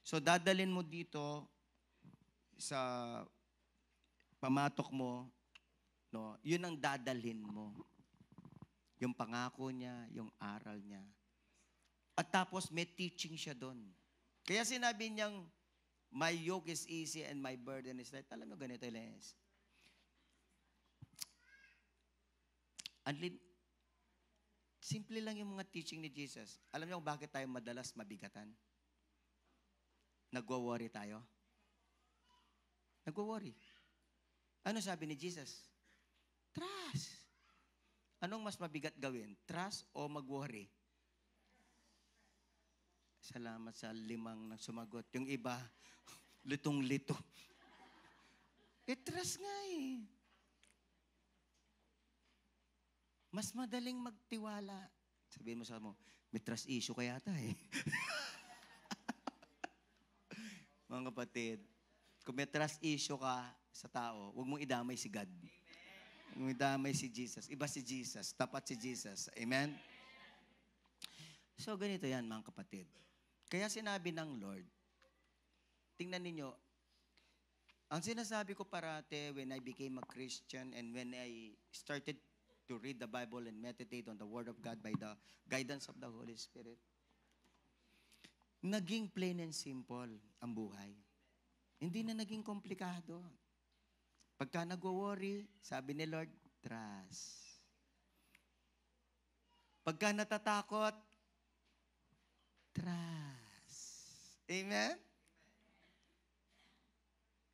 So, dadalhin mo dito sa pamatok mo, no? Yun ang dadalhin mo. Yung pangako niya, yung aral niya. At tapos may teaching siya doon. Kaya sinabi niyang, my yoke is easy and my burden is light. Alam mo, ganito, Les. Simple lang yung mga teaching ni Jesus. Alam niyo kung bakit tayo madalas mabigatan? Nagwo-worry tayo? Nagwo-worry. Ano sabi ni Jesus? Trust. Anong mas mabigat gawin? Trust o mag-worry? Salamat sa 5 na sumagot. Yung iba, litong-lito. Trust nga eh. Mas madaling magtiwala. Sabihin mo sa mo, may trust issue kaya ata eh. Mga kapatid, kung may trust issue ka sa tao, huwag mong idamay si God. Huwag mong idamay si Jesus. Iba si Jesus. Tapat si Jesus. Amen? So, ganito yan, mga kapatid. Kaya sinabi ng Lord, tingnan ninyo, ang sinasabi ko parate when I became a Christian and when I started to read the Bible and meditate on the Word of God by the guidance of the Holy Spirit, naging plain and simple ang buhay. Hindi na naging komplikado. Pagka nag-worry, sabi ni Lord, trust. Pagka natatakot, trust. Amen?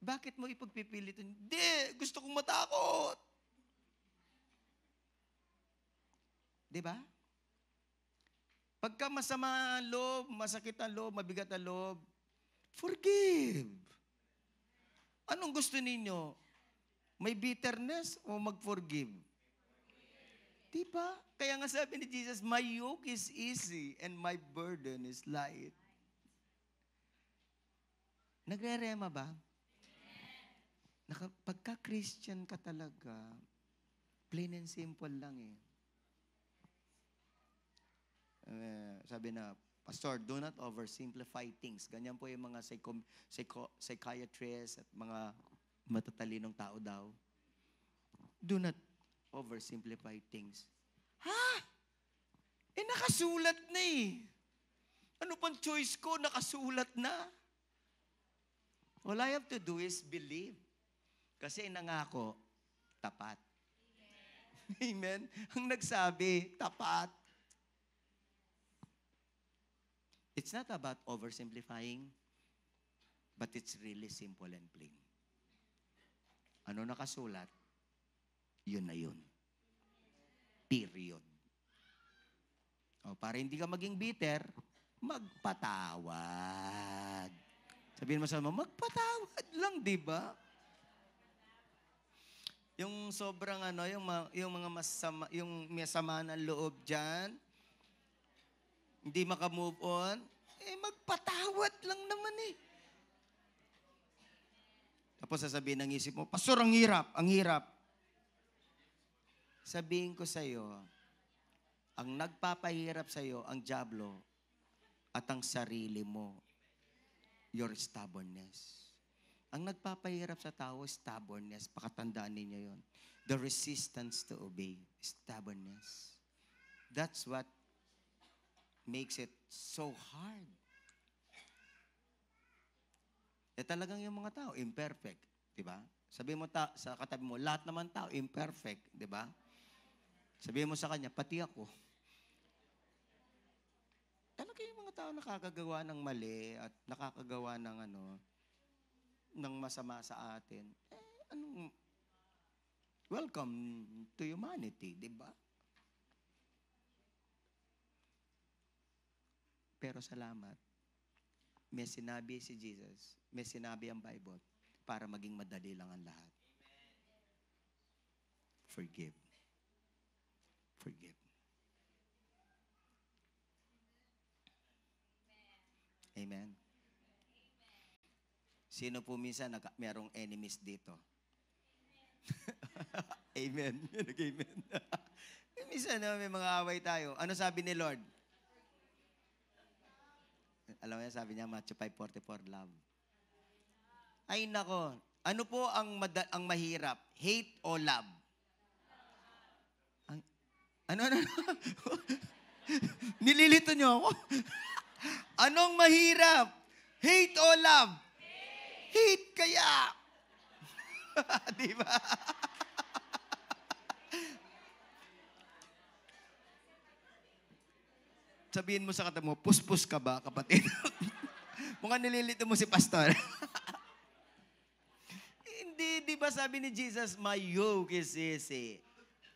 Bakit mo ipagpipilit? Hindi, gusto kong matakot. Diba? Pagka masama ang loob, masakit ang loob, mabigat ang loob, forgive. Anong gusto ninyo? May bitterness o mag-forgive? Diba? Kaya nga sabi ni Jesus, my yoke is easy and my burden is light. Nagre-rema ba? Pagka-Christian ka talaga, plain and simple lang eh. Sabi na, Pastor, do not oversimplify things. Ganyan po yung mga psychiatrists at mga matatalinong tao daw. Do not oversimplify things. Ha? Nakasulat na eh. Ano pang choice ko? Nakasulat na. All I have to do is believe. Kasi nangako, tapat. Amen? Ang nagsabi, tapat. It's not about oversimplifying, but it's really simple and plain. Ano nakasulat? Yun na yun. Period. O, para hindi ka maging bitter, magpatawad. Sabihin mo sa mga, magpatawad lang, di ba? Yung sobrang yung mga masama, yung masama ng loob dyan, hindi makamove on, magpatawad lang naman eh. Tapos sasabihin ng isip mo, Pastor, ang hirap. Sabihin ko sa'yo, ang nagpapahirap sa'yo, ang dyablo at ang sarili mo, your stubbornness. Ang nagpapahirap sa tao, stubbornness. Pakatandaan ninyo yon. The resistance to obey, stubbornness. That's what makes it so hard. Talagang yung mga tao, imperfect. Diba? Sabihin mo sa katabi mo, lahat naman tao, imperfect. Diba? Sabihin mo sa kanya, pati ako. Talaga yung mga tao nakakagawa ng mali at nakakagawa ng ng masama sa atin, anong welcome to humanity, di ba? Pero salamat, may sinabi si Jesus, may sinabi ang Bible, para maging madali lang ang lahat. Forgive. Forgive. Amen. Sino po minsan merong enemies dito? Amen. Amen. Minsan may mga away tayo. Ano sabi ni Lord? Alam mo yan, sabi niya, Matthew 5:44, love. Ay nako, ano po ang mahirap? Hate o love? Ano? Nililito niyo ako? Anong mahirap? Hate o love? Hate kaya. Di ba? Sabihin mo sa kata mo, puspus ka ba, kapatid? Mukhang nililito mo si pastor. Hindi, di ba sabi ni Jesus, my yoke is easy.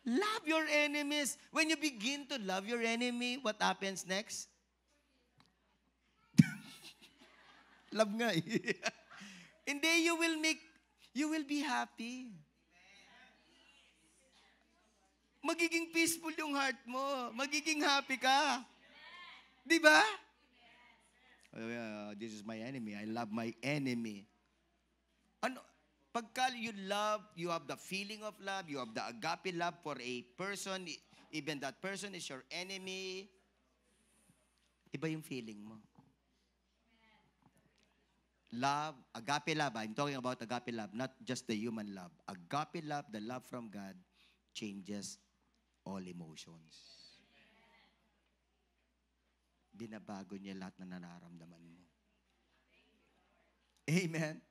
Love your enemies. When you begin to love your enemy, what happens next? Love nga eh. Hindi, you will be happy. Magiging peaceful yung heart mo. Magiging happy ka. Di ba? Oh, yeah, this is my enemy. I love my enemy. Ano? Pagka you love, you have the feeling of love, you have the agape love for a person, even that person is your enemy, iba yung feeling mo. Love, agape love, I'm talking about agape love, not just the human love. Agape love, the love from God, changes all emotions. Binabago niya lahat na nararamdaman mo. Amen?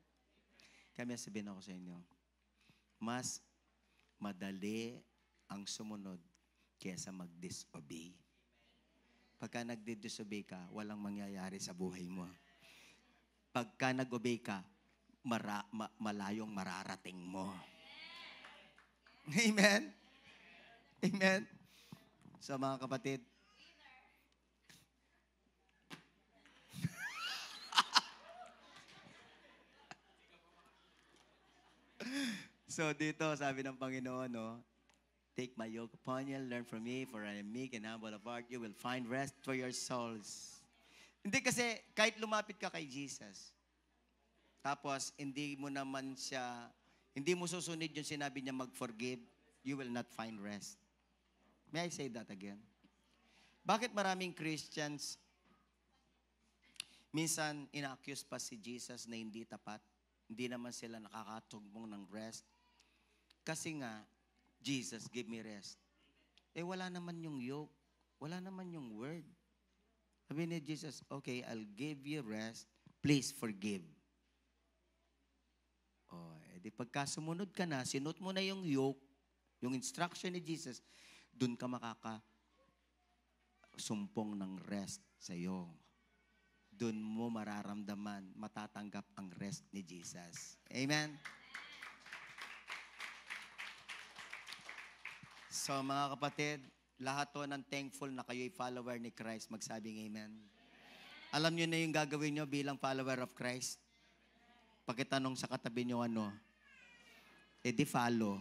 Kaya sabihin ako sa inyo, mas madali ang sumunod kaysa mag-disobey. Pagka nag-disobey ka, walang mangyayari sa buhay mo. Pagka nag-obey ka, malayong mararating mo. Amen? Amen? So mga kapatid, so dito, sabi ng Panginoon, no, take my yoke upon you, learn from me, for I am meek and humble of heart. You will find rest for your souls. Hindi kasi, kahit lumapit ka kay Jesus, tapos hindi mo susunod yung sinabi niya mag-forgive, you will not find rest. May I say that again? Bakit maraming Christians, minsan ina-accuse pa si Jesus na hindi tapat? Hindi naman sila nakakatugbong ng rest. Kasi nga, Jesus, give me rest. Wala naman yung yoke. Wala naman yung word. Sabi ni Jesus, okay, I'll give you rest. Please forgive. Di pagka sumunod ka na, sinut mo na yung yoke, yung instruction ni Jesus, dun ka makakasumpong ng rest sa iyo. Dun mo mararamdaman, matatanggap ang rest ni Jesus. Amen? So mga kapatid, lahat to ng thankful na kayo'y follower ni Christ, magsabing amen. Alam nyo na yung gagawin nyo bilang follower of Christ? Pagkitanong sa katabi nyo di follow.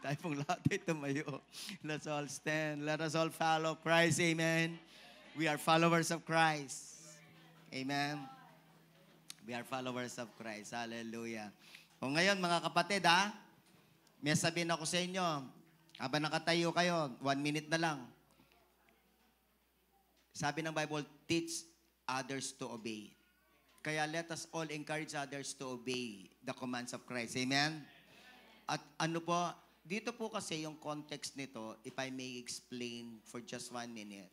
Tayo pong lahat ay tumayo. Let's all stand. Let us all follow Christ. Amen. We are followers of Christ. Amen. We are followers of Christ. Hallelujah. O ngayon, mga kapatid, may sabihin ako sa inyo, habang nakatayo kayo, 1 minute na lang. Sabi ng Bible, teach others to obey. Kaya let us all encourage others to obey the commands of Christ. Amen? At dito po kasi yung context nito, if I may explain for just 1 minute.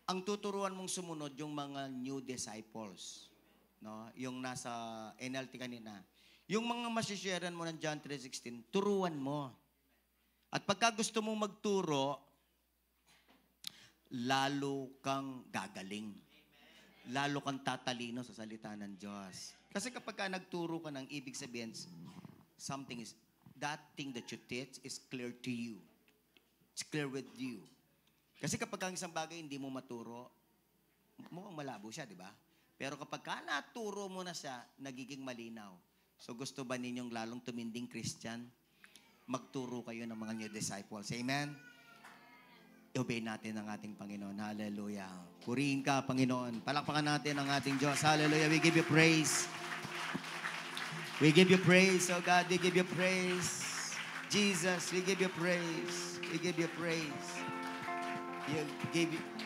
Ang tuturuan mong sumunod yung mga new disciples. No? Yung nasa NLT kanina. Yung mga masisharean mo ng John 3:16, turuan mo. At pagka gusto mong magturo, lalo kang gagaling. lalo kang tatalino sa salita ng Diyos. Kasi kapag ka nagturo ka ng ibig sabihin, something is, that thing that you teach is clear to you. It's clear with you. Kasi kapag ang isang bagay hindi mo maturo, mukhang malabo siya, di ba? Pero kapag ka naturo mo na siya, nagiging malinaw. So gusto ba ninyong lalong tuminding Christian? Magturo kayo ng mga new disciples. Amen? I-obey natin ang ating Panginoon. Hallelujah. Purihin ka, Panginoon. Palakpakan natin ang ating Diyos. Hallelujah. We give you praise. We give you praise, oh God. We give you praise. Jesus, we give you praise. We give you praise.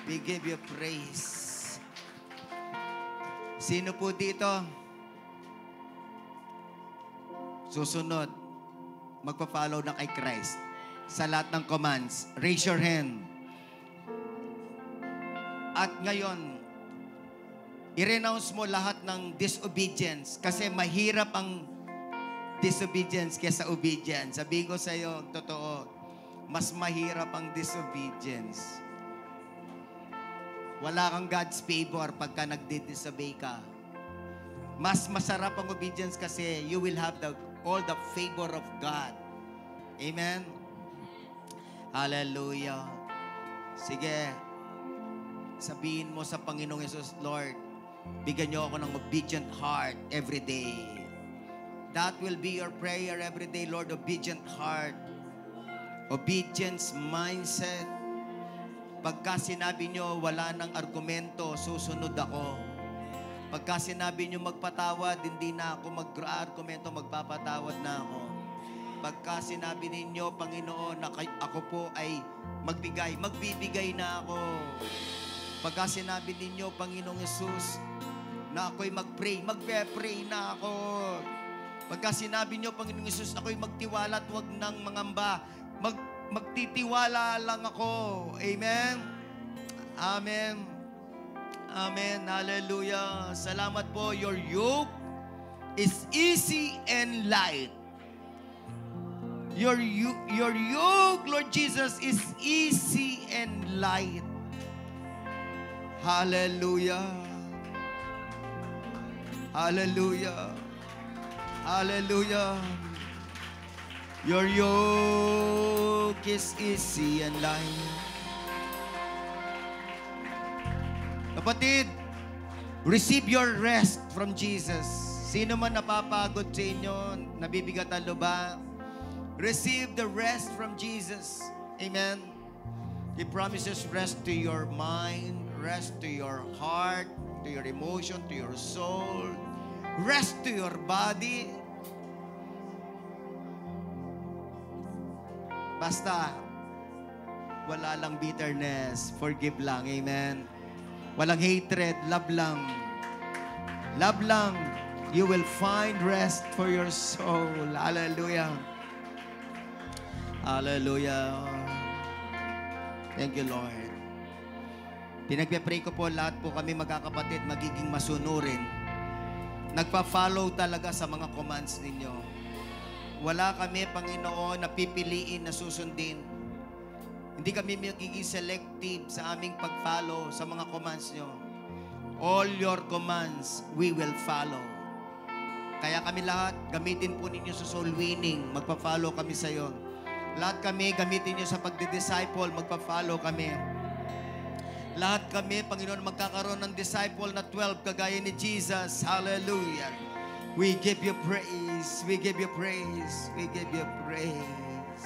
We give you praise. Sino po dito? Susunod, magpa-follow na kay Christ sa lahat ng commands. Raise your hand. At ngayon, i-renounce mo lahat ng disobedience kasi mahirap ang disobedience kaysa obedience. Sabihin ko sa iyo, totoo, mas mahirap ang disobedience. Wala kang God's favor pagka nagdi-disobey ka. Mas masarap ang obedience kasi you will have all the favor of God. Amen? Hallelujah. Sige, sabihin mo sa Panginoong Yesus, Lord, bigyan niyo ako ng obedient heart every day. That will be your prayer every day, Lord, obedient heart. Obedience mindset. Pagka sinabi nyo, wala ng argumento, susunod ako. Pagka sinabi nyo magpatawad, hindi na ako mag-argumento, magpapatawad na ako. Pagka sinabi ninyo, Panginoon, na ako po ay magbibigay na ako. Pagka sinabi ninyo, Panginoong Jesus, na ako'y mag-pray na ako. Pagka sinabi nyo, Panginoong Jesus, ako'y magtiwala at huwag nang mangamba, magtitiwala lang ako. Amen? Amen. Amen. Hallelujah. Salamat po. Your yoke is easy and light. Your yoke, Lord Jesus, is easy and light. Hallelujah. Hallelujah. Hallelujah. Your yoke is easy and light. Kapatid, receive your rest from Jesus. Sino man napapagod sa inyo, nabibigat ang lubha, receive the rest from Jesus. Amen. He promises rest to your mind, rest to your heart, to your emotion, to your soul, rest to your body. Basta, wala lang bitterness, forgive lang, amen. Walang hatred, love lang. Love lang. You will find rest for your soul. Hallelujah. Hallelujah. Thank you, Lord. Pinagpe-pray ko po lahat po kami magkakapatid magiging masunurin. Nagpa-follow talaga sa mga commands ninyo. Wala kami, Panginoon, na pipiliin na susundin. Hindi kami magiging selective sa aming pag-follow sa mga commands nyo. All your commands, we will follow. Kaya kami lahat, gamitin po ninyo sa soul winning. Magpa-follow kami sa iyo. Lahat kami, gamitin nyo sa pagdi-disciple. Magpa-follow kami. Lahat kami, Panginoon, magkakaroon ng disciple na 12 kagaya ni Jesus. Hallelujah. We give you praise. We give you praise. We give you praise.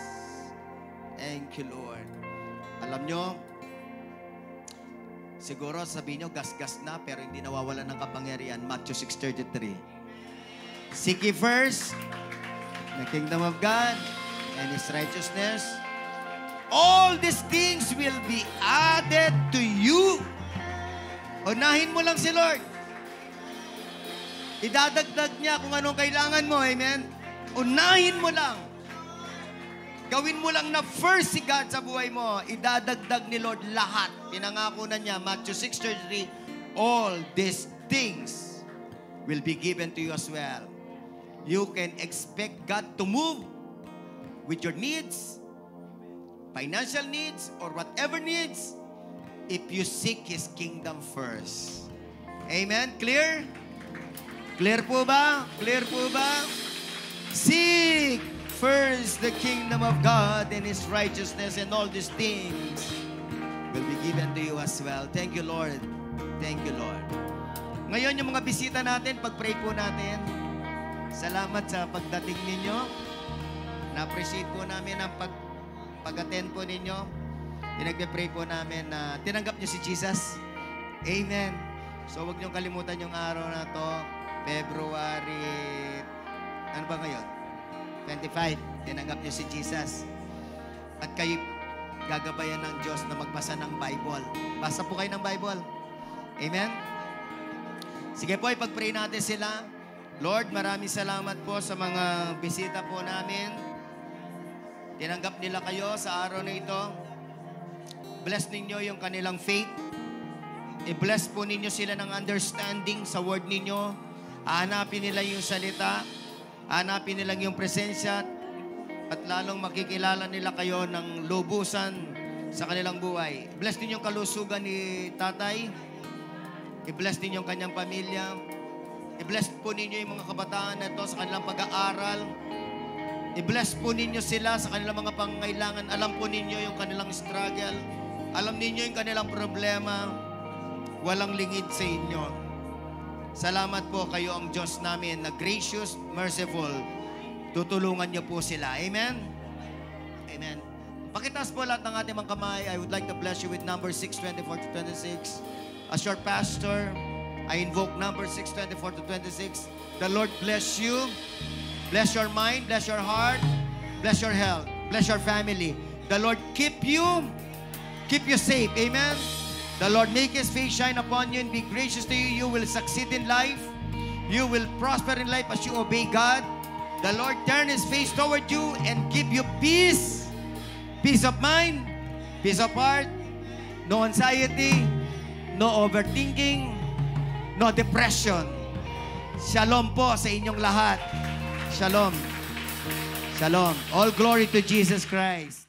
Thank you, Lord. Alam nyo, siguro sabihin nyo, gas-gas na, pero hindi nawawala ng kapangyarihan. Matthew 6:33. Seek ye first the kingdom of God and His righteousness. All these things will be added to you. Unahin mo lang si Lord. Idadagdag niya kung anong kailangan mo. Amen? Unahin mo lang. Gawin mo lang na first si God sa buhay mo. Idadagdag ni Lord lahat. Pinangako na niya, Matthew 6:33, all these things will be given to you as well. You can expect God to move with your needs, financial needs, or whatever needs, if you seek His kingdom first. Amen? Clear? Clear po ba? Clear po ba? Seek first the kingdom of God and His righteousness, and all these things will be given to you as well. Thank you, Lord. Thank you, Lord. Ngayon, yung mga bisita natin, pag-pray po natin. Salamat sa pagdating ninyo. Na-appreciate po namin ang pag-attend po ninyo. Pinagpe-pray po namin na tinanggap nyo si Jesus. Amen. So, huwag nyo kalimutan yung araw na to. February, ano ba ngayon? 25. Tinanggap nyo si Jesus. At kayo gagabayan ng Diyos na magbasa ng Bible. Basa po kayo ng Bible. Amen? Sige po, ipag-pray natin sila. Lord, maraming salamat po sa mga bisita po namin. Tinanggap nila kayo sa araw na ito. Bless ninyo yung kanilang faith. I-bless po ninyo sila ng understanding sa word ninyo. Hanapin nila yung salita. Hanapin nila yung presensya. At lalong makikilala nila kayo ng lubusan sa kanilang buhay. Bless ninyo yung kalusugan ni tatay. I-bless ninyo yung kanyang pamilya. I-bless po ninyo yung mga kabataan na ito sa kanilang pag-aaral. I-bless po ninyo sila sa kanilang mga pangangailangan. Alam po ninyo yung kanilang struggle. Alam ninyo yung kanilang problema. Walang lingid sa inyo. Salamat po kayo ang Diyos namin na gracious, merciful. Tutulungan niyo po sila. Amen? Amen. Pakitaas po lahat ng ating mga kamay. I would like to bless you with number 6:24-26. As your pastor, I invoke number 6:24-26. The Lord bless you. Bless your mind, bless your heart, bless your health, bless your family. The Lord keep you safe. Amen? The Lord make His face shine upon you and be gracious to you. You will succeed in life. You will prosper in life as you obey God. The Lord turn His face toward you and give you peace. Peace of mind, peace of heart, no anxiety, no overthinking, no depression. Shalom po sa inyong lahat. Shalom. Shalom. All glory to Jesus Christ.